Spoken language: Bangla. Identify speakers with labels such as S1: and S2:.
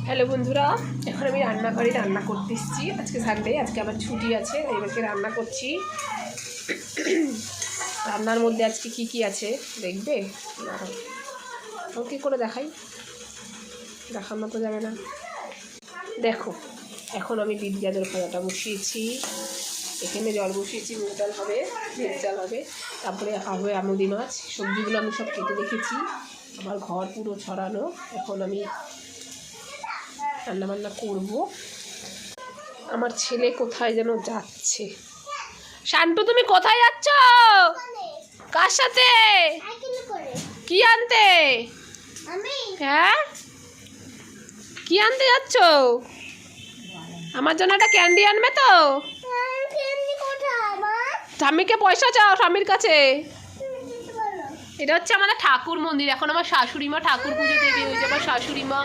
S1: হ্যালো বন্ধুরা, এখন আমি রান্নাঘরে রান্না করতে এসেছি। আজকে সানডে, আজকে আমার ছুটি আছে, এবারকে রান্না করছি। রান্নার মধ্যে আজকে কি কি আছে দেখবে? ও কী করে দেখাই, দেখানো তো যাবে না। দেখো, এখন আমি বিট গাজর ভাজাটা বসিয়েছি। এখানে জল বসিয়েছি, মুগ ডাল হবে, ভেজ ডাল হবে, তারপরে হবে আমুদি মাছ। সবজিগুলো আমি সব কেটে রেখেছি, আমার ঘর পুরো ছড়ানো। এখন আমি রান্নাবান্না করব। আমার ছেলে কোথায় যেন যাচ্ছে। শান্টু, তুমি কোথায় যাচ্ছ? কার সাথে? কি আনতে? হ্যাঁ, কি আনতে যাচ্ছ? আমার জন্য একটা ক্যান্ডি আনবে তো? স্বামীকে পয়সা চাও স্বামীর কাছে। এটা হচ্ছে আমাদের ঠাকুর মন্দির। এখন আমার শাশুড়ি মা ঠাকুর পুজো দেবে, ওই যে আমার শাশুড়ি মা